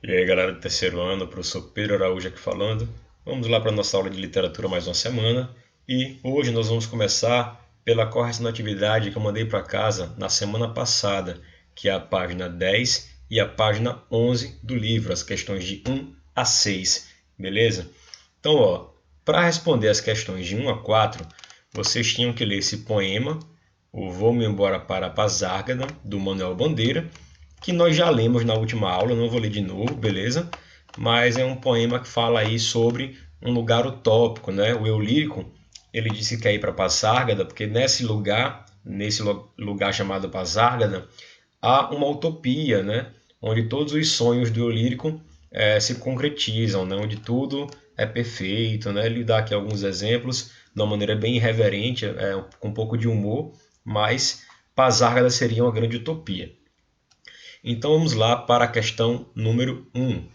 E aí, galera do terceiro ano, professor Pedro Araújo aqui falando. Vamos lá para a nossa aula de literatura mais uma semana. E hoje nós vamos começar pela correção da atividade que eu mandei para casa na semana passada, que é a página 10 e a página 11 do livro, as questões de 1 a 6, beleza? Então, para responder as questões de 1 a 4, vocês tinham que ler esse poema, o Vou-me Embora para Pazárgada, do Manuel Bandeira, que nós já lemos na última aula, não vou ler de novo, beleza? Mas é um poema que fala aí sobre um lugar utópico, né? O eu lírico, ele disse que quer ir para Passárgada, porque nesse lugar chamado Passárgada, há uma utopia, né? Onde todos os sonhos do eu lírico se concretizam, né? Onde tudo é perfeito, né? Ele dá aqui alguns exemplos de uma maneira bem irreverente, com um pouco de humor, mas Passárgada seria uma grande utopia. Então vamos lá para a questão número 1.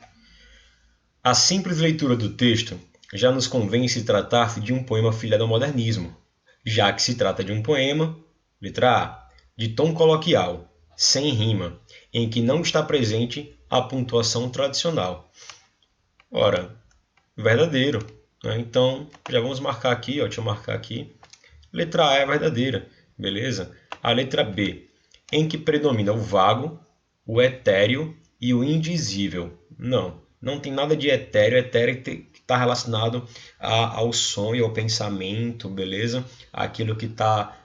A simples leitura do texto já nos convence tratar-se de um poema filiado ao modernismo, já que se trata de um poema, letra A, de tom coloquial, sem rima, em que não está presente a pontuação tradicional. Ora, verdadeiro, né? Então já vamos marcar aqui, deixa eu marcar aqui. Letra A é verdadeira, beleza? A letra B, em que predomina o vago, o etéreo e o indizível. Não tem nada de etéreo. Etéreo está relacionado ao sonho, ao pensamento, beleza? Aquilo que está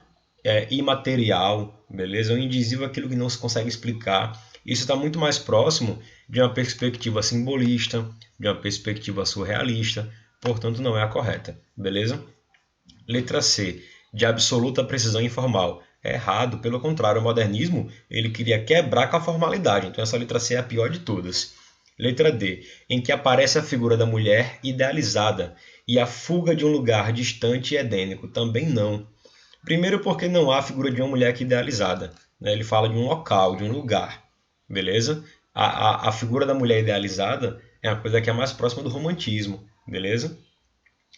imaterial, beleza? O indizível é aquilo que não se consegue explicar. Isso está muito mais próximo de uma perspectiva simbolista, de uma perspectiva surrealista, portanto não é a correta, beleza? Letra C, de absoluta precisão informal. É errado, pelo contrário, o modernismo ele queria quebrar com a formalidade, então essa letra C é a pior de todas. Letra D, em que aparece a figura da mulher idealizada e a fuga de um lugar distante e edênico. Também não. Primeiro porque não há a figura de uma mulher aqui idealizada, né? Ele fala de um local, de um lugar, beleza? A figura da mulher idealizada é uma coisa que é mais próxima do romantismo, beleza?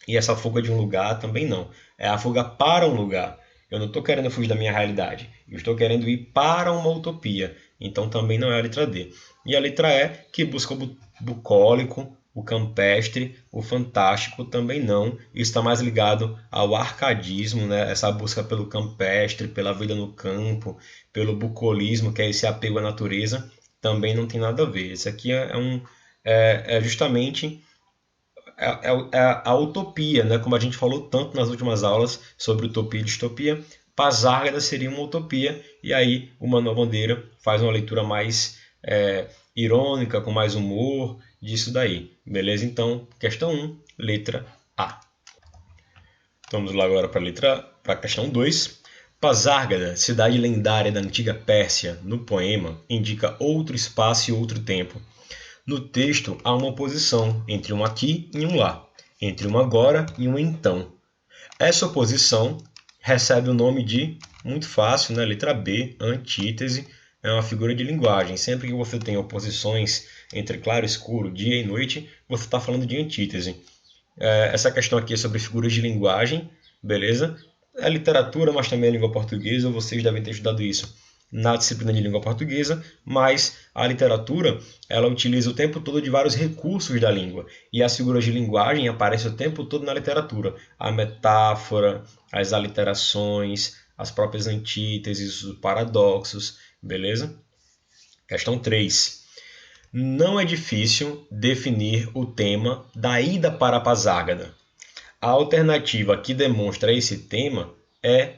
E essa fuga de um lugar também não. É a fuga para um lugar. Eu não estou querendo fugir da minha realidade. Eu estou querendo ir para uma utopia. Então também não é a letra D. E a letra E, que busca o bucólico, o campestre, o fantástico, também não. Isso está mais ligado ao arcadismo, né? Essa busca pelo campestre, pela vida no campo, pelo bucolismo, que é esse apego à natureza, também não tem nada a ver. Esse aqui é justamente a utopia, né? Como a gente falou tanto nas últimas aulas sobre utopia e distopia, Pazárgada seria uma utopia, e aí o Manuel Bandeira faz uma leitura mais irônica, com mais humor, disso daí. Beleza? Então, questão 1, letra A. Vamos lá agora para a questão 2. Pazárgada, cidade lendária da antiga Pérsia, no poema, indica outro espaço e outro tempo. No texto há uma oposição entre um aqui e um lá, entre um agora e um então. Essa oposição recebe o nome de, muito fácil, né? Letra B, antítese, é uma figura de linguagem. Sempre que você tem oposições entre claro e escuro, dia e noite, você está falando de antítese. Essa questão aqui é sobre figuras de linguagem, beleza? É literatura, mas também é língua portuguesa, vocês devem ter estudado isso na disciplina de língua portuguesa, mas a literatura ela utiliza o tempo todo de vários recursos da língua, e as figuras de linguagem aparecem o tempo todo na literatura. A metáfora, as aliterações, as próprias antíteses, os paradoxos, beleza? Questão 3. Não é difícil definir o tema da ida para a Pazárgada. A alternativa que demonstra esse tema é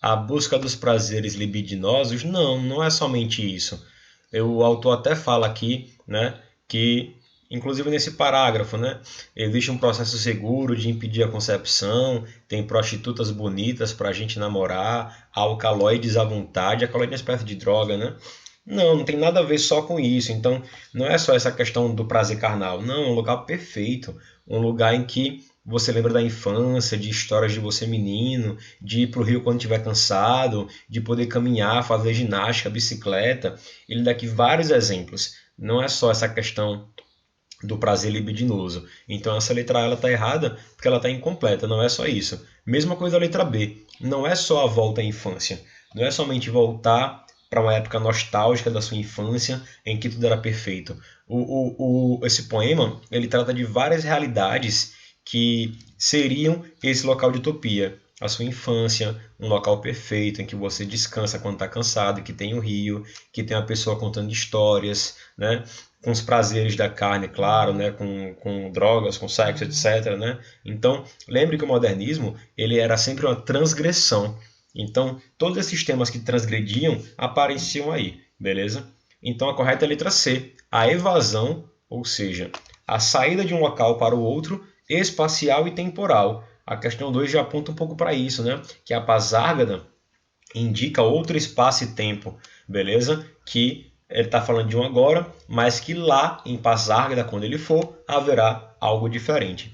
a busca dos prazeres libidinosos. Não é somente isso. O autor até fala aqui, né, que, inclusive nesse parágrafo, né, existe um processo seguro de impedir a concepção, tem prostitutas bonitas para a gente namorar, alcaloides à vontade. Alcaloide é uma espécie de droga, né? Não tem nada a ver só com isso. Então, não é só essa questão do prazer carnal. Não, é um lugar perfeito. Um lugar em que você lembra da infância, de histórias de você menino, de ir para o rio quando estiver cansado, de poder caminhar, fazer ginástica, bicicleta. Ele dá aqui vários exemplos. Não é só essa questão do prazer libidinoso. Então essa letra A ela está errada porque ela está incompleta. Não é só isso. Mesma coisa a letra B. Não é só a volta à infância. Não é somente voltar para uma época nostálgica da sua infância, em que tudo era perfeito. Esse poema ele trata de várias realidades que seriam esse local de utopia. A sua infância, um local perfeito em que você descansa quando está cansado, que tem o rio, que tem uma pessoa contando histórias, né? Com os prazeres da carne, claro, né? com drogas, com sexo, etc. Né? Então, lembre que o modernismo ele era sempre uma transgressão. Então, todos esses temas que transgrediam apareciam aí, beleza? Então, a correta é a letra C, a evasão, ou seja, a saída de um local para o outro, espacial e temporal. A questão 2 já aponta um pouco para isso, né? Que a Pasárgada indica outro espaço e tempo, beleza? Que ele está falando de um agora, mas que lá em Pasárgada, quando ele for, haverá algo diferente.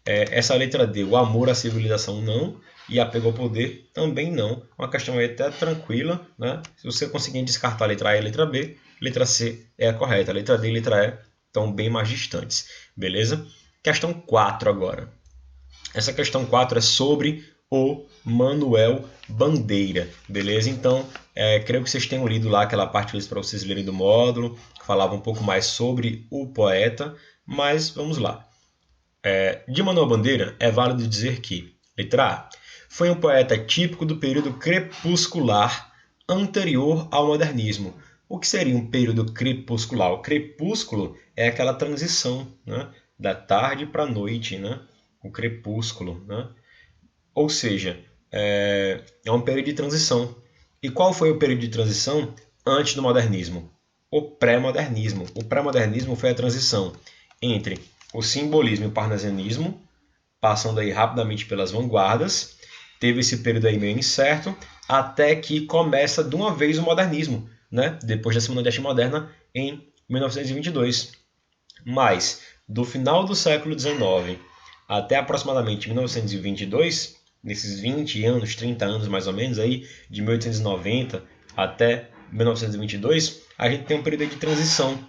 Essa letra D, o amor à civilização não, e apego ao poder também não. Uma questão aí até tranquila, né? Se você conseguir descartar a letra A e a letra B, letra C é a correta. A letra D e a letra E estão bem mais distantes, beleza? Questão 4 agora. Essa questão 4 é sobre o Manuel Bandeira, beleza? Então, creio que vocês tenham lido lá aquela parte para vocês lerem do módulo, que falava um pouco mais sobre o poeta, mas vamos lá. De Manuel Bandeira, é válido dizer que, letra A, foi um poeta típico do período crepuscular anterior ao modernismo. O que seria um período crepuscular? O crepúsculo é aquela transição, né? Da tarde para a noite, né? O crepúsculo, né? Ou seja, é um período de transição. E qual foi o período de transição antes do modernismo? O pré-modernismo. O pré-modernismo foi a transição entre o simbolismo e o parnasianismo, passando aí rapidamente pelas vanguardas. Teve esse período aí meio incerto, até que começa de uma vez o modernismo, né? Depois da Segunda Arte Moderna, em 1922. Mas, do final do século XIX até aproximadamente 1922, nesses 20 anos, 30 anos mais ou menos, aí, de 1890 até 1922, a gente tem um período de transição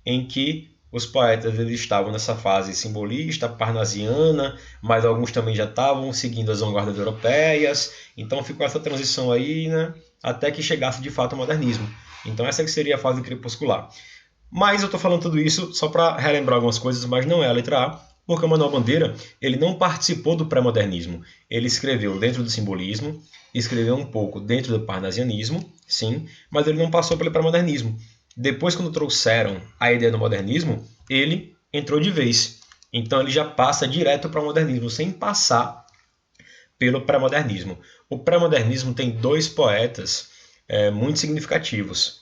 em que os poetas eles estavam nessa fase simbolista, parnasiana, mas alguns também já estavam seguindo as vanguardas europeias, então ficou essa transição aí, né, até que chegasse de fato ao modernismo. Então essa que seria a fase crepuscular. Mas eu estou falando tudo isso só para relembrar algumas coisas, mas não é a letra A, porque o Manuel Bandeira ele não participou do pré-modernismo. Ele escreveu dentro do simbolismo, escreveu um pouco dentro do parnasianismo, sim, mas ele não passou pelo pré-modernismo. Depois, quando trouxeram a ideia do modernismo, ele entrou de vez. Então ele já passa direto para o modernismo, sem passar pelo pré-modernismo. O pré-modernismo tem dois poetas muito significativos,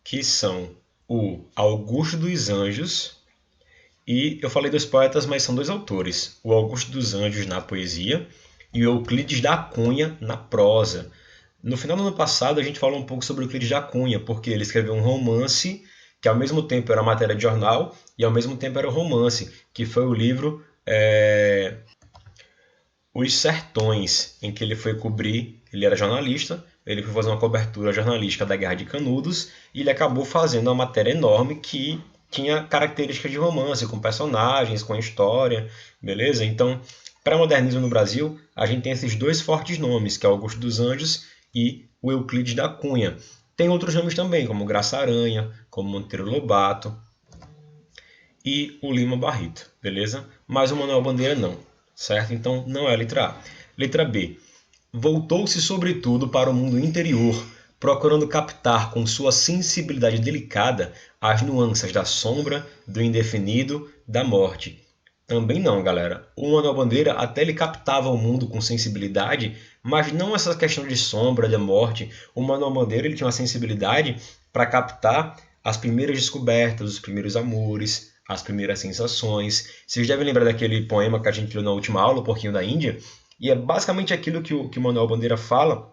que são o Augusto dos Anjos, e eu falei dos poetas, mas são dois autores, o Augusto dos Anjos na poesia e o Euclides da Cunha na prosa. No final do ano passado a gente falou um pouco sobre o Euclides da Cunha, porque ele escreveu um romance que ao mesmo tempo era matéria de jornal e ao mesmo tempo era um romance, que foi o livro Os Sertões, em que ele foi cobrir, ele era jornalista, ele foi fazer uma cobertura jornalística da Guerra de Canudos e ele acabou fazendo uma matéria enorme que tinha características de romance, com personagens, com história, beleza? Então, pré-modernismo no Brasil, a gente tem esses dois fortes nomes, que é Augusto dos Anjos e o Euclides da Cunha. Tem outros nomes também, como Graça Aranha, como Monteiro Lobato e o Lima Barreto, beleza? Mas o Manuel Bandeira não, certo? Então não é a letra A. Letra B. Voltou-se sobretudo para o mundo interior, procurando captar com sua sensibilidade delicada as nuances da sombra, do indefinido, da morte. Também não, galera. O Manuel Bandeira até ele captava o mundo com sensibilidade, mas não essa questão de sombra, de morte. O Manuel Bandeira ele tinha uma sensibilidade para captar as primeiras descobertas, os primeiros amores, as primeiras sensações. Vocês devem lembrar daquele poema que a gente leu na última aula, O Porquinho da Índia, e é basicamente aquilo que o Manuel Bandeira fala,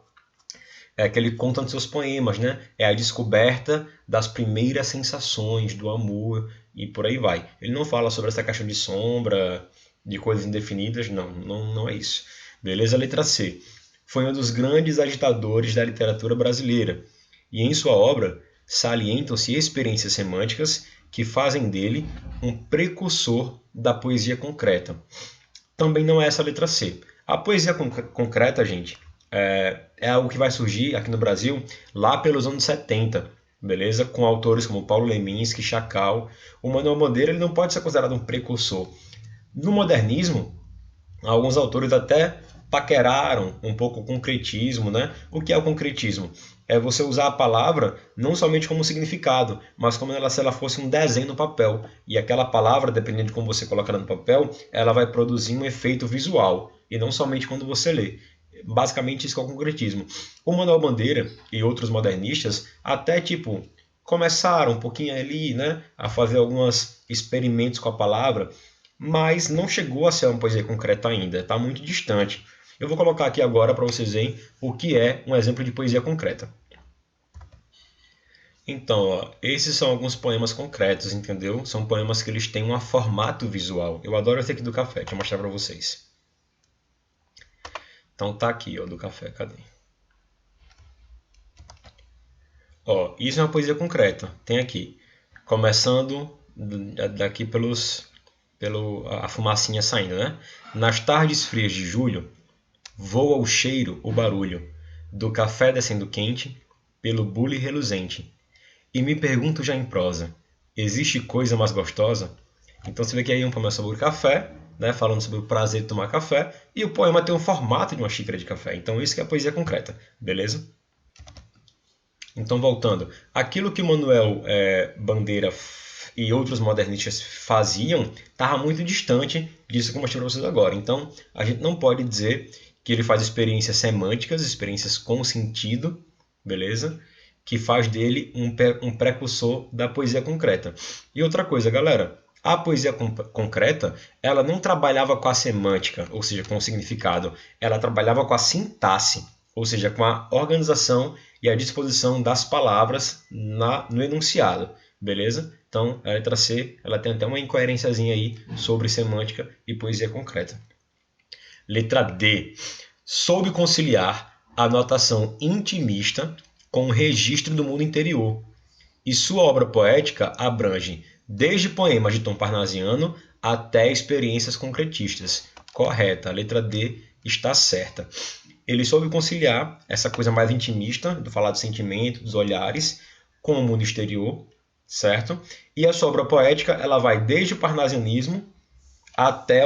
que ele conta nos seus poemas, né? É a descoberta das primeiras sensações do amor e por aí vai. Ele não fala sobre essa questão de sombra, de coisas indefinidas, não é isso. Beleza? Letra C. Foi um dos grandes agitadores da literatura brasileira e em sua obra salientam-se experiências semânticas que fazem dele um precursor da poesia concreta. Também não é essa a letra C. A poesia concreta, gente, é algo que vai surgir aqui no Brasil lá pelos anos 70, beleza? Com autores como Paulo Leminski, Chacal. O Manuel Bandeira ele não pode ser considerado um precursor. No modernismo, alguns autores até paqueraram um pouco o concretismo, né? O que é o concretismo? É você usar a palavra não somente como significado, mas como se ela fosse um desenho no papel. E aquela palavra, dependendo de como você coloca ela no papel, ela vai produzir um efeito visual, e não somente quando você lê. Basicamente isso é o concretismo. O Manuel Bandeira e outros modernistas até começaram um pouquinho ali, né, a fazer alguns experimentos com a palavra, mas não chegou a ser uma poesia concreta ainda, está muito distante. Eu vou colocar aqui agora para vocês verem o que é um exemplo de poesia concreta. Então, ó, esses são alguns poemas concretos, entendeu? São poemas que eles têm um formato visual. Eu adoro esse aqui do café, deixa eu mostrar para vocês. Então tá aqui, ó, do café, cadê? Ó, isso é uma poesia concreta, tem aqui. Começando daqui a fumacinha saindo, né? Nas tardes frias de julho, voa o cheiro, o barulho, do café descendo quente, pelo bule reluzente. E me pergunto já em prosa, existe coisa mais gostosa? Então você vê que aí um poema sobre o café, né, falando sobre o prazer de tomar café, e o poema tem o formato de uma xícara de café. Então isso que é a poesia concreta, beleza? Então voltando, aquilo que Manuel Bandeira e outros modernistas faziam estava muito distante disso que eu mostrei para vocês agora. Então a gente não pode dizer que ele faz experiências semânticas, experiências com sentido, beleza? Que faz dele um precursor da poesia concreta. E outra coisa, galera, a poesia concreta, ela não trabalhava com a semântica, ou seja, com o significado, ela trabalhava com a sintaxe, ou seja, com a organização e a disposição das palavras no enunciado, beleza? Então, a letra C, ela tem até uma incoerênciazinha aí sobre semântica e poesia concreta. Letra D. Soube conciliar a notação intimista com o registro do mundo interior, e sua obra poética abrange desde poemas de tom parnasiano até experiências concretistas. Correta, a letra D está certa. Ele soube conciliar essa coisa mais intimista, do falar do sentimento, dos olhares, com o mundo exterior, certo? E a sua obra poética ela vai desde o parnasianismo até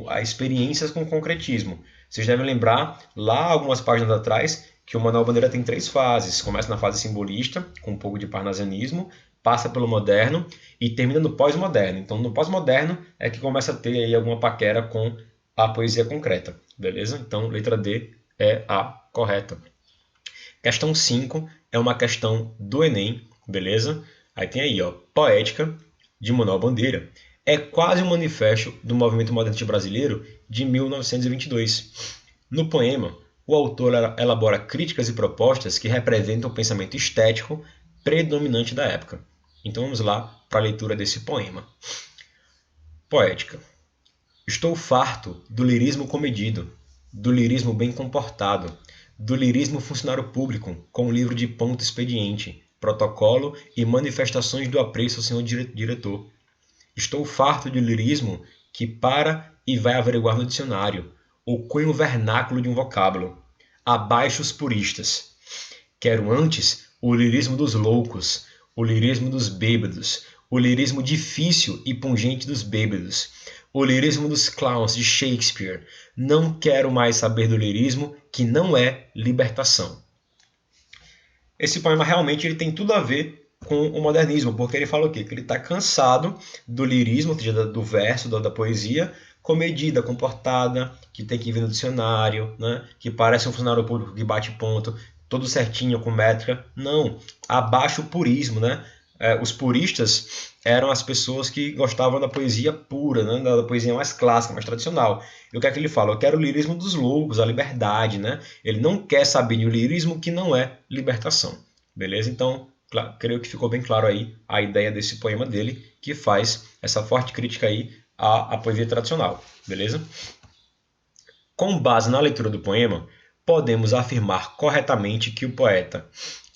as experiências com o concretismo. Vocês devem lembrar, lá algumas páginas atrás, que o Manuel Bandeira tem 3 fases. Começa na fase simbolista, com um pouco de parnasianismo, passa pelo moderno e termina no pós-moderno. Então, no pós-moderno é que começa a ter aí alguma paquera com a poesia concreta, beleza? Então, letra D é a correta. Questão 5 é uma questão do Enem, beleza? Aí tem aí, ó, Poética, de Manuel Bandeira. É quase um manifesto do movimento modernista brasileiro de 1922. No poema, o autor elabora críticas e propostas que representam o pensamento estético predominante da época. Então vamos lá para a leitura desse poema. Poética. Estou farto do lirismo comedido, do lirismo bem comportado, do lirismo funcionário público, com livro de ponto expediente, protocolo e manifestações do apreço ao senhor diretor. Estou farto de lirismo que para e vai averiguar no dicionário o cunho vernáculo de um vocábulo. Abaixo os puristas. Quero antes o lirismo dos loucos, o lirismo dos bêbados, o lirismo difícil e pungente dos bêbados, o lirismo dos clowns de Shakespeare. Não quero mais saber do lirismo que não é libertação. Esse poema realmente ele tem tudo a ver com o modernismo, porque ele fala o quê? Que ele está cansado do lirismo, ou seja, do verso, da poesia, comedida, comportada, que tem que vir no dicionário, né? Que parece um funcionário público que bate ponto, todo certinho, com métrica. Não, abaixo o purismo, né? Os puristas eram as pessoas que gostavam da poesia pura, né? Da poesia mais clássica, mais tradicional. E o que é que ele fala? Eu quero o lirismo dos loucos, a liberdade, né? Ele não quer saber de um lirismo que não é libertação. Beleza? Então, creio que ficou bem claro aí a ideia desse poema dele, que faz essa forte crítica aí à poesia tradicional. Beleza? Com base na leitura do poema, podemos afirmar corretamente que o poeta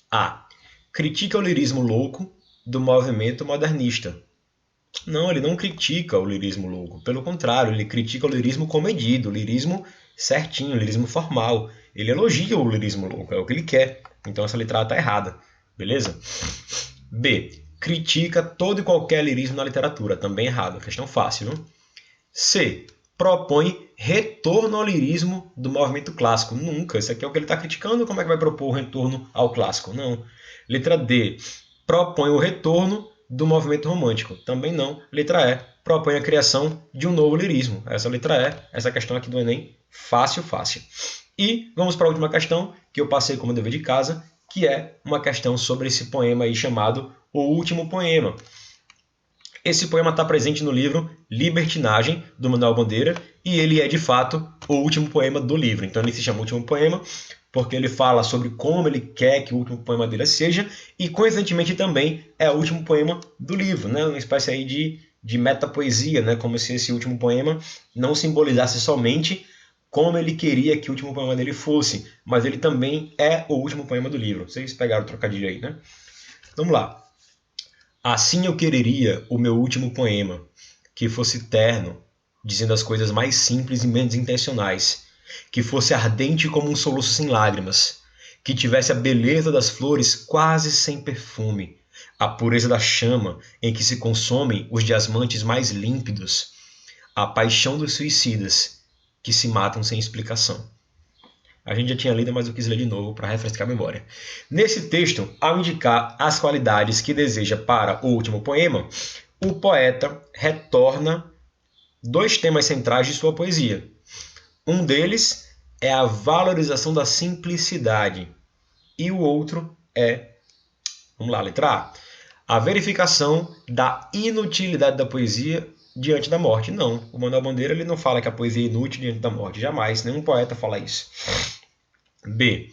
A. Critica o lirismo louco do movimento modernista. Não, ele não critica o lirismo louco. Pelo contrário, ele critica o lirismo comedido, o lirismo certinho, o lirismo formal. Ele elogia o lirismo louco, é o que ele quer. Então essa letra A está errada, beleza? B. Critica todo e qualquer lirismo na literatura, também errado, questão fácil, viu? C. Propõe retorno ao lirismo do movimento clássico. Nunca, isso aqui é o que ele está criticando, como é que vai propor o retorno ao clássico? Não. Letra D. Propõe o retorno do movimento romântico. Também não. Letra E. Propõe a criação de um novo lirismo. Essa letra E, essa questão aqui do Enem, fácil, fácil. E vamos para a última questão, que eu passei como dever de casa, que é uma questão sobre esse poema aí chamado O Último Poema. Esse poema está presente no livro Libertinagem, do Manuel Bandeira, e ele é, de fato, o último poema do livro. Então ele se chama Último Poema, porque ele fala sobre como ele quer que o último poema dele seja, e, coincidentemente, também é o último poema do livro, né? Uma espécie aí de metapoesia, né? Como se esse último poema não simbolizasse somente como ele queria que o último poema dele fosse, mas ele também é o último poema do livro. Vocês pegaram o trocadilho aí, né? Vamos lá. Assim eu quereria o meu último poema, que fosse terno, dizendo as coisas mais simples e menos intencionais, que fosse ardente como um soluço sem lágrimas, que tivesse a beleza das flores quase sem perfume, a pureza da chama em que se consomem os diamantes mais límpidos, a paixão dos suicidas, que se matam sem explicação. A gente já tinha lido, mas eu quis ler de novo para refrescar a memória. Nesse texto, ao indicar as qualidades que deseja para o último poema, o poeta retorna dois temas centrais de sua poesia. Um deles é a valorização da simplicidade e o outro é, vamos lá, letra A verificação da inutilidade da poesia diante da morte. Não, o Manuel Bandeira ele não fala que a poesia é inútil diante da morte, jamais, nenhum poeta fala isso. B.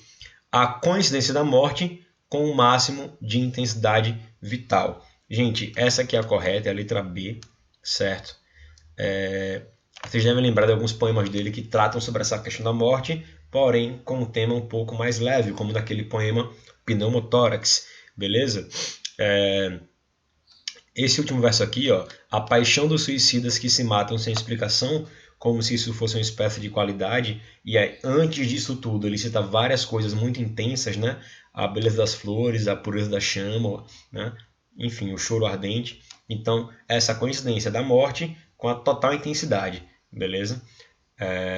A coincidência da morte com o máximo de intensidade vital. Gente, essa aqui é a correta, é a letra B, certo? Vocês devem lembrar de alguns poemas dele que tratam sobre essa questão da morte, porém com um tema um pouco mais leve, como daquele poema Pneumotórax, beleza? Esse último verso aqui, ó, a paixão dos suicidas que se matam sem explicação, como se isso fosse uma espécie de qualidade, e aí, antes disso tudo ele cita várias coisas muito intensas, né? A beleza das flores, a pureza da chama, né? Enfim, o choro ardente. Então, essa coincidência da morte com a total intensidade, beleza?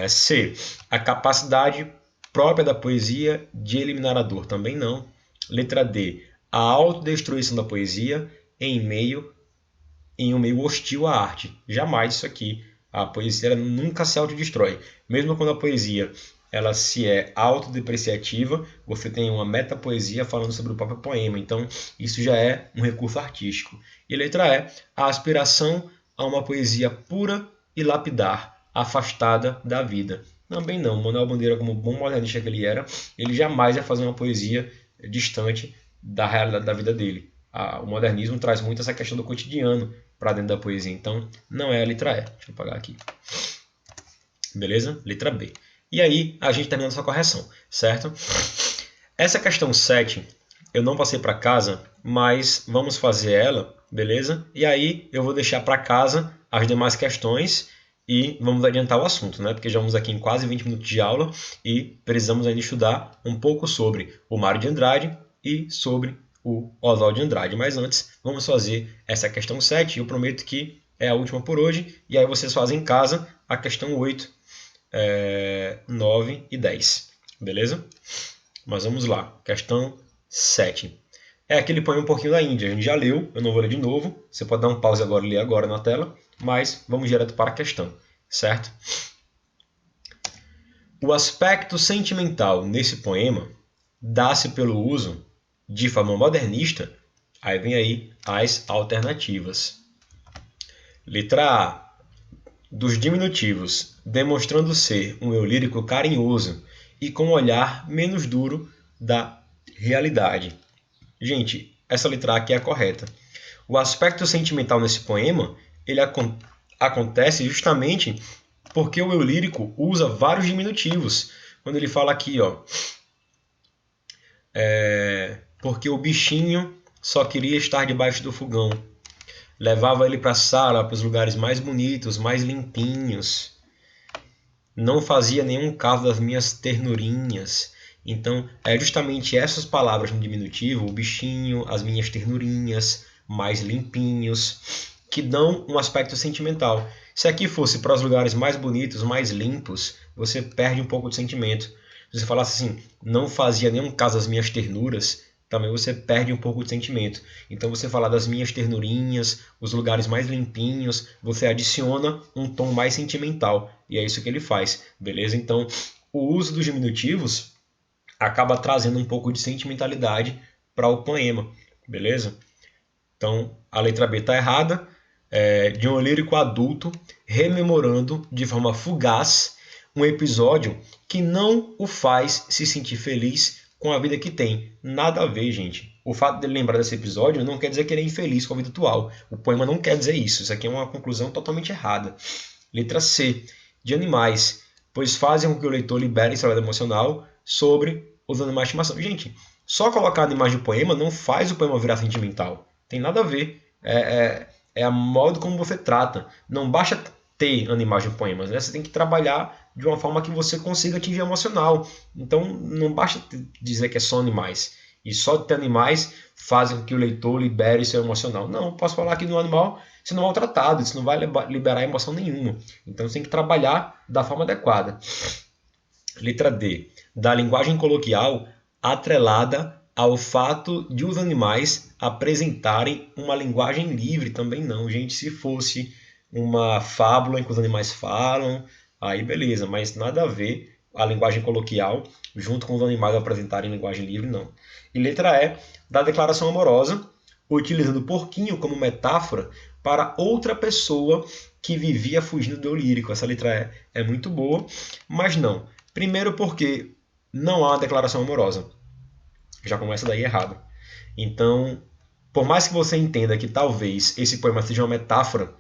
C. A capacidade própria da poesia de eliminar a dor, também não. Letra D. A autodestruição da poesia em um meio hostil à arte. Jamais isso aqui. A poesia ela nunca se autodestrói. Mesmo quando a poesia ela se é autodepreciativa, você tem uma metapoesia falando sobre o próprio poema. Então, isso já é um recurso artístico. E letra E, a aspiração a uma poesia pura e lapidar, afastada da vida. Também não. Manuel Bandeira, como bom modernista que ele era, ele jamais ia fazer uma poesia distante da realidade da vida dele. O modernismo traz muito essa questão do cotidiano para dentro da poesia. Então, não é a letra E. Deixa eu apagar aqui. Beleza? Letra B. E aí, a gente termina essa correção, certo? Essa questão 7, eu não passei para casa, mas vamos fazer ela, beleza? E aí, eu vou deixar para casa as demais questões e vamos adiantar o assunto, né? Porque já vamos aqui em quase 20 minutos de aula e precisamos ainda estudar um pouco sobre o Mário de Andrade e sobre o Oswald de Andrade. Mas antes, vamos fazer essa questão 7. Eu prometo que é a última por hoje. E aí vocês fazem em casa a questão 8, 9 e 10. Beleza? Mas vamos lá. Questão 7. É aquele poema um pouquinho da Índia. A gente já leu, eu não vou ler de novo. Você pode dar um pause agora e ler agora na tela. Mas vamos direto para a questão, certo? O aspecto sentimental nesse poema dá-se pelo uso de forma modernista. Aí vem aí as alternativas. Letra A. Dos diminutivos, demonstrando ser um eu lírico carinhoso e com um olhar menos duro da realidade. Gente, essa letra A aqui é a correta. O aspecto sentimental nesse poema, ele acontece justamente porque o eu lírico usa vários diminutivos. Quando ele fala aqui, ó, porque o bichinho só queria estar debaixo do fogão. Levava ele para a sala, para os lugares mais bonitos, mais limpinhos. não fazia nenhum caso das minhas ternurinhas. Então, é justamente essas palavras no diminutivo, o bichinho, as minhas ternurinhas, mais limpinhos, que dão um aspecto sentimental. Se aqui fosse para os lugares mais bonitos, mais limpos, você perde um pouco de sentimento. Se você falasse assim, não fazia nenhum caso das minhas ternuras, também você perde um pouco de sentimento. Então você falar das minhas ternurinhas, os lugares mais limpinhos, você adiciona um tom mais sentimental. E é isso que ele faz, beleza? Então o uso dos diminutivos acaba trazendo um pouco de sentimentalidade para o poema, beleza? Então a letra B está errada. De um lírico adulto rememorando de forma fugaz um episódio que não o faz se sentir feliz com a vida que tem. Nada a ver, gente. O fato de ele lembrar desse episódio não quer dizer que ele é infeliz com a vida atual. O poema não quer dizer isso. Isso aqui é uma conclusão totalmente errada. Letra C. De animais, pois fazem com que o leitor libere seu lado emocional sobre os animais de estimação. Gente, só colocar animais de poema não faz o poema virar sentimental. Tem nada a ver. É a modo como você trata. Não basta ter animais de poemas, né? Você tem que trabalhar de uma forma que você consiga atingir o emocional. Então, não basta dizer que é só animais. E só ter animais faz com que o leitor libere seu emocional. Não, posso falar que no animal sendo maltratado, isso não vai liberar emoção nenhuma. Então, você tem que trabalhar da forma adequada. Letra D. Da linguagem coloquial atrelada ao fato de os animais apresentarem uma linguagem livre. Também não, gente. Se fosse uma fábula em que os animais falam, aí beleza, mas nada a ver a linguagem coloquial junto com os animais apresentarem linguagem livre, não. E letra E, da declaração amorosa, utilizando o porquinho como metáfora para outra pessoa que vivia fugindo do eu lírico. Essa letra E é muito boa, mas não. Primeiro porque não há uma declaração amorosa. Já começa daí errado. Então, por mais que você entenda que talvez esse poema seja uma metáfora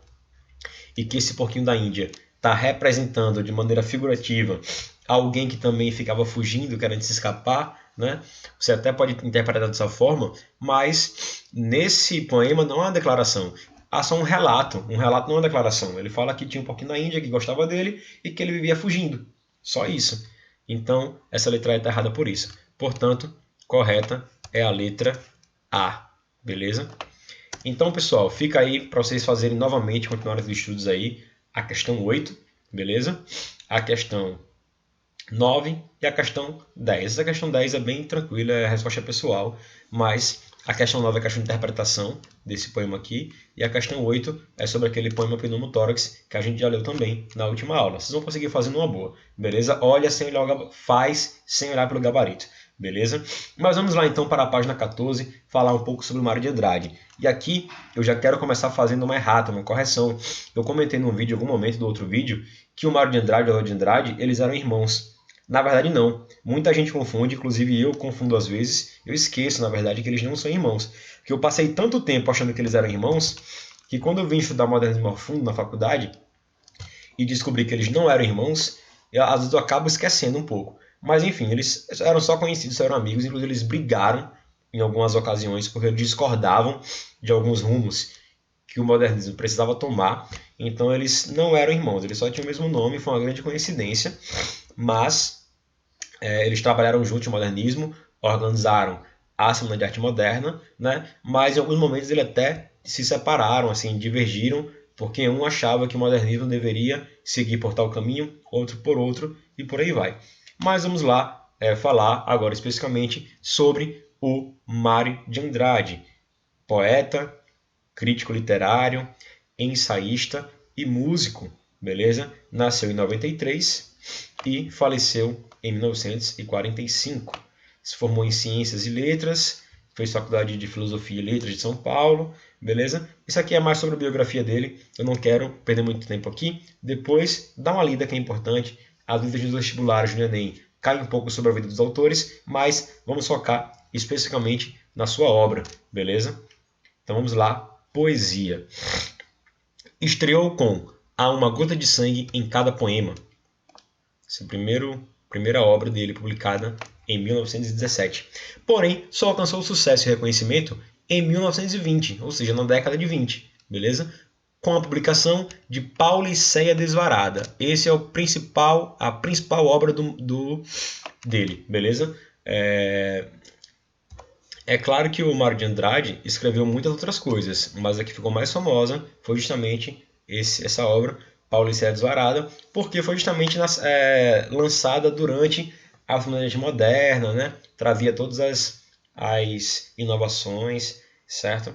e que esse porquinho da Índia está representando de maneira figurativa alguém que também ficava fugindo, querendo se escapar, né? Você até pode interpretar dessa forma, mas nesse poema não há uma declaração. Há só um relato. Um relato não é uma declaração. Ele fala que tinha um porquinho da Índia que gostava dele e que ele vivia fugindo. Só isso. Então, essa letra está errada por isso. Portanto, correta é a letra A, beleza? Então, pessoal, fica aí para vocês fazerem novamente, continuarem os estudos aí, a questão 8, beleza? A questão 9 e a questão 10. Essa questão 10 é bem tranquila, é a resposta pessoal, mas a questão 9 é a questão de interpretação desse poema aqui, e a questão 8 é sobre aquele poema Pneumotórax que a gente já leu também na última aula. Vocês vão conseguir fazer numa boa, beleza? Olha sem olhar, faz sem olhar pelo gabarito. Beleza? Mas vamos lá então para a página 14, falar um pouco sobre o Mário de Andrade. E aqui eu já quero começar fazendo uma errata, uma correção. Eu comentei num vídeo, em algum momento do outro vídeo, que o Mário de Andrade e o Léo de Andrade, eles eram irmãos. Na verdade não. Muita gente confunde, inclusive eu confundo às vezes. Eu esqueço, na verdade, que eles não são irmãos. Porque eu passei tanto tempo achando que eles eram irmãos, que quando eu vim estudar modernismo a fundo na faculdade e descobri que eles não eram irmãos, às vezes eu acabo esquecendo um pouco. Mas enfim, eles eram só conhecidos, eram amigos, inclusive eles brigaram em algumas ocasiões porque eles discordavam de alguns rumos que o modernismo precisava tomar. Então eles não eram irmãos, eles só tinham o mesmo nome, foi uma grande coincidência, mas eles trabalharam juntos no modernismo, organizaram a Semana de Arte Moderna, né? Mas em alguns momentos eles até se separaram, assim, divergiram, porque um achava que o modernismo deveria seguir por tal caminho, outro por outro, e por aí vai. Mas vamos lá falar agora especificamente sobre o Mário de Andrade, poeta, crítico literário, ensaísta e músico, beleza? Nasceu em 93 e faleceu em 1945. Se formou em Ciências e Letras, fez Faculdade de Filosofia e Letras de São Paulo, beleza? Isso aqui é mais sobre a biografia dele, eu não quero perder muito tempo aqui. Depois, dá uma lida que é importante. As dúvidas dos vestibulares do Enem caem um pouco sobre a vida dos autores, mas vamos focar especificamente na sua obra, beleza? Então vamos lá, poesia. Estreou com Há uma gota de sangue em cada poema. Essa é a primeira obra dele, publicada em 1917. Porém, só alcançou sucesso e reconhecimento em 1920, ou seja, na década de 20, beleza? com a publicação de Pauliceia Desvarada. Esse é a principal obra dele, beleza? É claro que o Mário de Andrade escreveu muitas outras coisas, mas a que ficou mais famosa foi justamente essa obra, Pauliceia Desvarada, porque foi justamente lançada durante a modernidade moderna, né? Trazia todas as inovações, certo?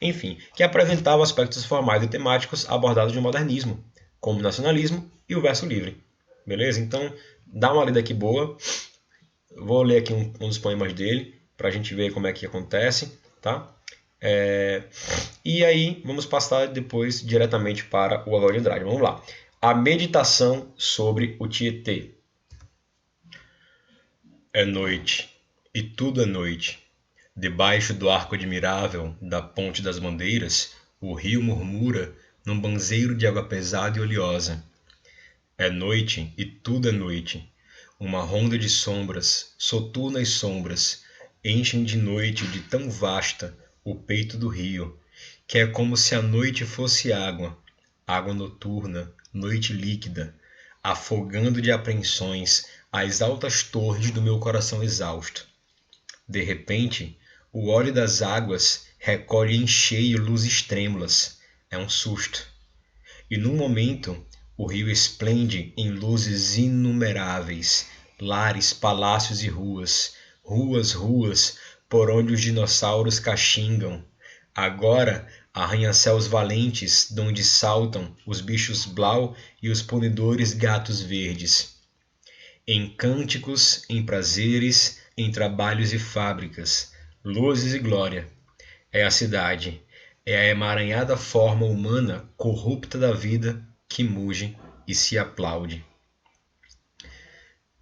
Enfim, que apresentava aspectos formais e temáticos abordados no modernismo, como o nacionalismo e o verso livre. Beleza? Então, dá uma lida aqui boa. Vou ler aqui um dos poemas dele, para a gente ver como é que acontece, tá? E aí, vamos passar depois diretamente para o Oswald de Andrade. Vamos lá. A meditação sobre o Tietê. É noite, e tudo é noite. Debaixo do arco admirável da Ponte das Bandeiras, o rio murmura num banzeiro de água pesada e oleosa. É noite, e tudo é noite. Uma ronda de sombras, soturnas sombras, enchem de noite de tão vasta o peito do rio, que é como se a noite fosse água, água noturna, noite líquida, afogando de apreensões as altas torres do meu coração exausto. De repente, o óleo das águas recolhe em cheio luzes trêmulas. É um susto. E num momento, o rio esplende em luzes inumeráveis, lares, palácios e ruas, ruas, por onde os dinossauros caxingam. Agora, arranha-céus valentes, donde saltam os bichos blau e os punidores gatos verdes. Em cânticos, em prazeres, em trabalhos e fábricas, luzes e glória. É a cidade, é a emaranhada forma humana corrupta da vida que muge e se aplaude.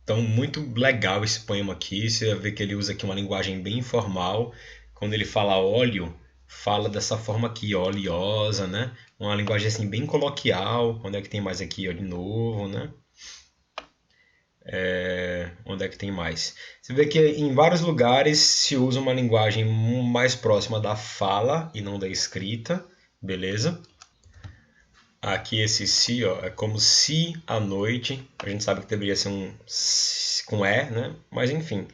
Então, muito legal esse poema aqui. Você vai ver que ele usa aqui uma linguagem bem informal. Quando ele fala óleo, fala dessa forma aqui, oleosa, né? Uma linguagem assim bem coloquial. Onde é que tem mais aqui, ó, de novo, né? Onde é que tem mais? Você vê que em vários lugares se usa uma linguagem mais próxima da fala e não da escrita, beleza? Aqui esse si, ó, é como se à noite, a gente sabe que deveria ser um com E, né? Mas enfim.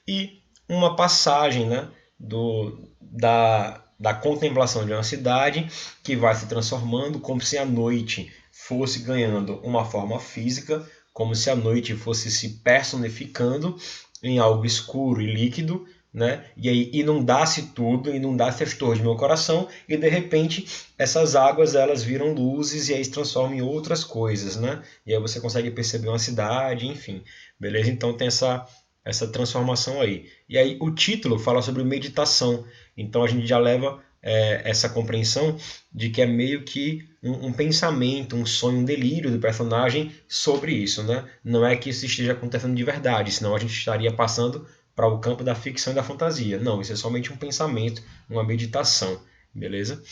E uma passagem, né, da contemplação de uma cidade que vai se transformando como se a noite fosse ganhando uma forma física, como se a noite fosse se personificando em algo escuro e líquido, né? E aí inundasse tudo, inundasse as torres do meu coração, e de repente essas águas elas viram luzes e aí se transformam em outras coisas, né? E aí você consegue perceber uma cidade, enfim, beleza? Então tem essa transformação aí. E aí o título fala sobre meditação, então a gente já leva essa compreensão de que é meio que um pensamento, um sonho, um delírio do personagem sobre isso, né? Não é que isso esteja acontecendo de verdade, senão a gente estaria passando para o campo da ficção e da fantasia. Não, isso é somente um pensamento, uma meditação, beleza?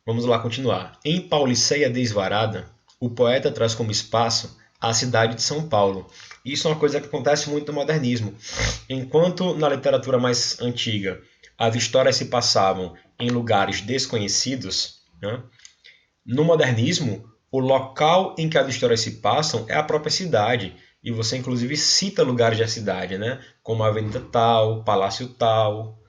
Vamos lá continuar. Em Pauliceia Desvarada, o poeta traz como espaço a cidade de São Paulo. Isso é uma coisa que acontece muito no modernismo. Enquanto na literatura mais antiga as histórias se passavam em lugares desconhecidos, né? No modernismo, o local em que as histórias se passam é a própria cidade. E você, inclusive, cita lugares da cidade, né? Como a Avenida Tal, Palácio Tal,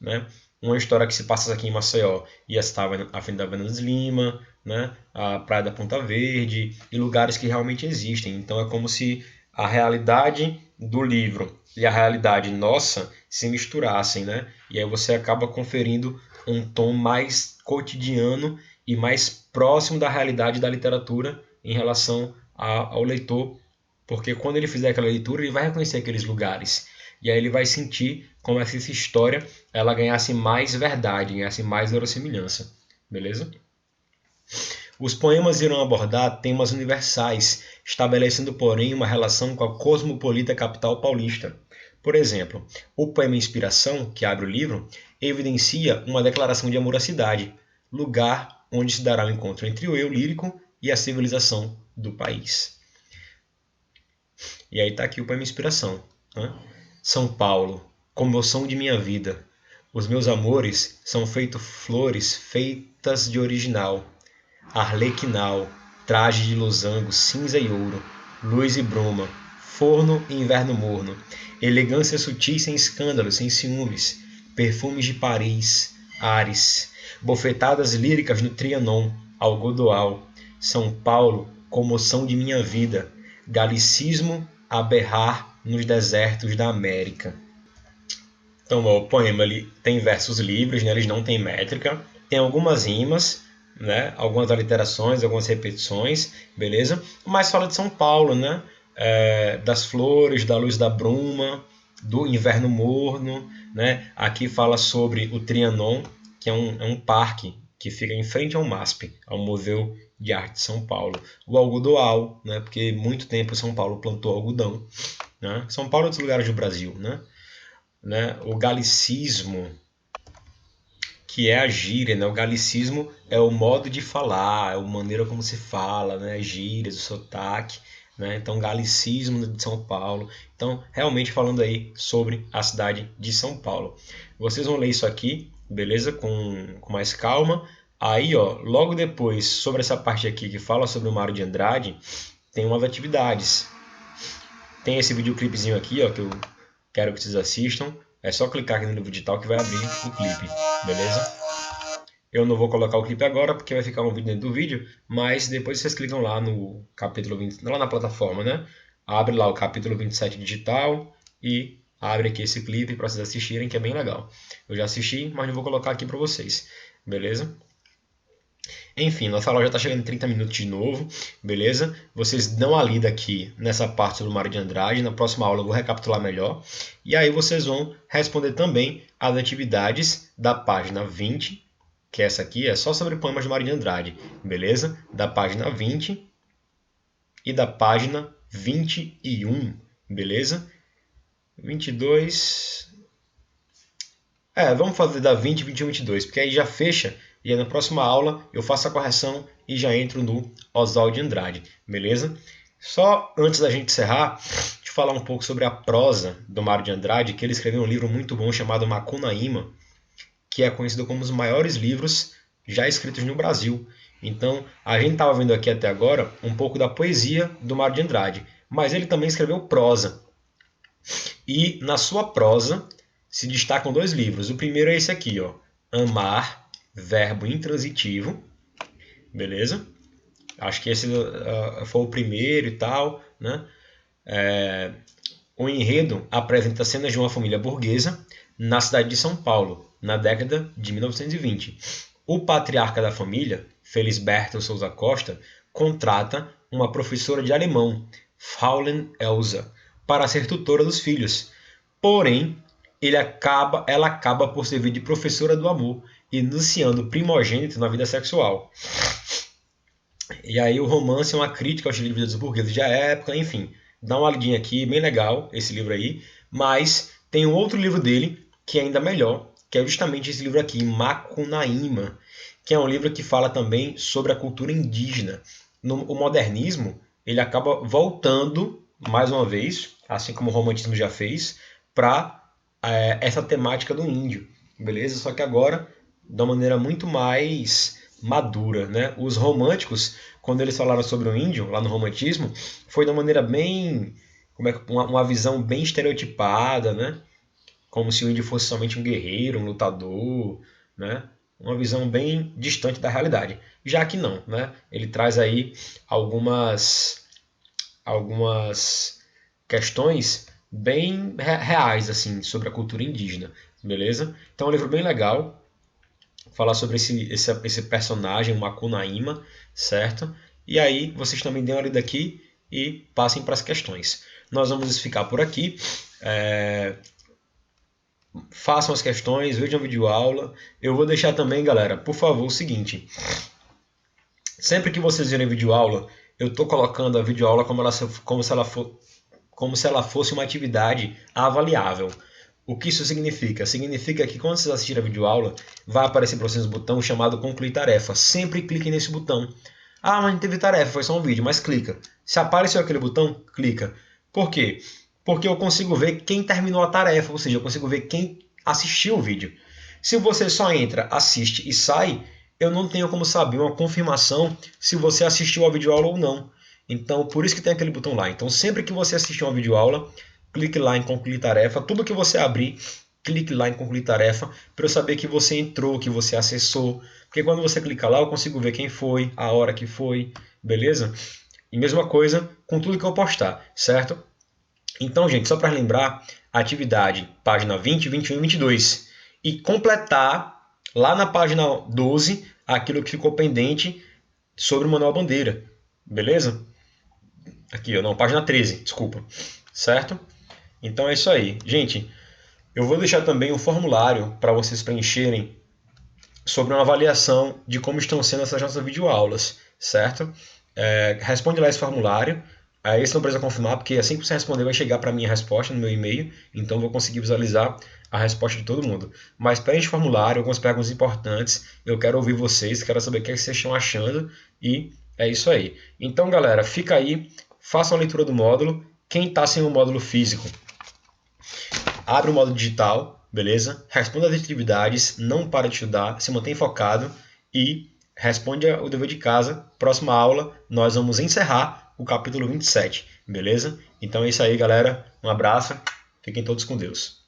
né? Uma história que se passa aqui em Maceió ia estar à frente da Avenida Lima, né? A Praia da Ponta Verde, e lugares que realmente existem. Então é como se a realidade do livro e a realidade nossa se misturassem, né? E aí você acaba conferindo um tom mais cotidiano e mais próximo da realidade da literatura em relação ao leitor, porque quando ele fizer aquela leitura, ele vai reconhecer aqueles lugares. E aí ele vai sentir como se essa história ela ganhasse mais verdade, ganhasse mais verossimilhança. Beleza? Os poemas irão abordar temas universais, estabelecendo, porém, uma relação com a cosmopolita capital paulista. Por exemplo, o poema Inspiração, que abre o livro, evidencia uma declaração de amor à cidade, lugar onde se dará o encontro entre o eu lírico e a civilização do país. E aí está aqui o poema Inspiração, né? São Paulo, comoção de minha vida, Os meus amores são feito flores feitas de original, arlequinal, traje de losango, cinza e ouro, luz e bruma, forno e inverno morno, elegância sutil sem escândalos, sem ciúmes, perfumes de Paris, Ares, bofetadas líricas no Trianon, Algodoal, São Paulo, comoção de minha vida, galicismo a berrar nos desertos da América. Então, o poema ele tem versos livres, né? Eles não têm métrica, tem algumas rimas, né? Algumas aliterações, algumas repetições, beleza? Mas fala de São Paulo, né? Das flores, da luz da bruma, do inverno morno, né? Aqui fala sobre o Trianon, que é um parque que fica em frente ao MASP, ao Museu de Arte de São Paulo. O algodoal, né? Porque muito tempo São Paulo plantou algodão, né? São Paulo e outros lugares do Brasil, né? O galicismo, que é a gíria, né? O galicismo é o modo de falar, é a maneira como se fala, né? Gírias, o sotaque, né? Então, galicismo de São Paulo. Então, realmente falando aí sobre a cidade de São Paulo. Vocês vão ler isso aqui, beleza? Com mais calma. Aí, ó, logo depois, sobre essa parte aqui que fala sobre o Mário de Andrade, tem umas atividades. Tem esse videoclipezinho aqui, ó, que eu quero que vocês assistam. É só clicar aqui no livro digital que vai abrir o clipe, beleza? Eu não vou colocar o clipe agora porque vai ficar um vídeo dentro do vídeo, mas depois vocês clicam lá no capítulo 20, lá na plataforma, né? Abre lá o capítulo 27 digital e abre aqui esse clipe para vocês assistirem, que é bem legal. Eu já assisti, mas não vou colocar aqui para vocês, beleza? Enfim, nossa aula já está chegando em 30 minutos de novo, beleza? Vocês dão a lida aqui nessa parte sobre o Mário de Andrade. Na próxima aula eu vou recapitular melhor. E aí vocês vão responder também as atividades da página 20, que essa aqui é só sobre poemas de Mário de Andrade, beleza? Da página 20 e da página 21, beleza? 22... vamos fazer da 20, 21 e 22, porque aí já fecha. E aí na próxima aula eu faço a correção e já entro no Oswald de Andrade, beleza? Só antes da gente encerrar, deixa eu falar um pouco sobre a prosa do Mário de Andrade, que ele escreveu um livro muito bom chamado Macunaíma, que é conhecido como os maiores livros já escritos no Brasil. Então, a gente estava vendo aqui até agora um pouco da poesia do Mário de Andrade, mas ele também escreveu prosa. E na sua prosa se destacam dois livros. O primeiro é esse aqui, ó, Amar, verbo intransitivo, beleza? Acho que esse foi o primeiro e tal, né? O enredo apresenta cenas de uma família burguesa na cidade de São Paulo, na década de 1920. O patriarca da família, Felisberto Souza Costa, contrata uma professora de alemão, Fräulein Elsa, para ser tutora dos filhos. Porém, ela acaba por servir de professora do amor, iniciando o primogênito na vida sexual. E aí o romance é uma crítica aos livros dos burgueses da época, enfim. Dá uma lidinha aqui, bem legal esse livro aí. Mas tem um outro livro dele, que é ainda melhor, que é justamente esse livro aqui, Macunaíma, que é um livro que fala também sobre a cultura indígena. O modernismo, ele acaba voltando, mais uma vez, assim como o romantismo já fez, para essa temática do índio, beleza? Só que agora de uma maneira muito mais madura, né? Os românticos, quando eles falaram sobre o índio, lá no romantismo, foi de uma maneira bem... uma visão bem estereotipada, né? Como se o índio fosse somente um guerreiro, um lutador, né? Uma visão bem distante da realidade. Já que não, né? Ele traz aí algumas questões bem reais assim sobre a cultura indígena, beleza? Então é um livro bem legal, falar sobre esse personagem, o Macunaíma, certo? E aí vocês também dêem uma lida aqui e passem para as questões. Nós vamos ficar por aqui. Façam as questões, vejam a videoaula. Eu vou deixar também, galera, por favor, o seguinte. Sempre que vocês verem a videoaula, eu estou colocando a videoaula como se ela fosse uma atividade avaliável. O que isso significa? Significa que quando vocês assistirem a videoaula, vai aparecer para vocês um botão chamado Concluir Tarefa. Sempre cliquem nesse botão. Ah, mas não teve tarefa, foi só um vídeo, mas clica. Se apareceu aquele botão, clica. Por quê? Porque eu consigo ver quem terminou a tarefa, ou seja, eu consigo ver quem assistiu o vídeo. Se você só entra, assiste e sai, eu não tenho como saber uma confirmação se você assistiu a videoaula ou não. Então, por isso que tem aquele botão lá. Então, sempre que você assistir uma videoaula, clique lá em concluir tarefa. Tudo que você abrir, clique lá em concluir tarefa para eu saber que você entrou, que você acessou. Porque quando você clica lá, eu consigo ver quem foi, a hora que foi, beleza? E mesma coisa com tudo que eu postar, certo? Então, gente, só para lembrar, atividade página 20, 21 e 22. E completar lá na página 12 aquilo que ficou pendente sobre o Manual Bandeira, beleza? Aqui, não, página 13, desculpa, certo? Então é isso aí. Gente, eu vou deixar também um formulário para vocês preencherem sobre uma avaliação de como estão sendo essas nossas videoaulas, certo? Responde lá esse formulário. Aí você não precisa confirmar, porque assim que você responder vai chegar para mim a resposta no meu e-mail, então eu vou conseguir visualizar a resposta de todo mundo. Mas preenche o formulário, algumas perguntas importantes, eu quero ouvir vocês, quero saber o que vocês estão achando, e é isso aí. Então, galera, fica aí, façam a leitura do módulo. Quem está sem o módulo físico, abre o módulo digital, beleza? Responda as atividades, não para de estudar, se mantém focado e responde o dever de casa. Próxima aula, nós vamos encerrar o capítulo 27, beleza? Então é isso aí, galera. Um abraço. Fiquem todos com Deus.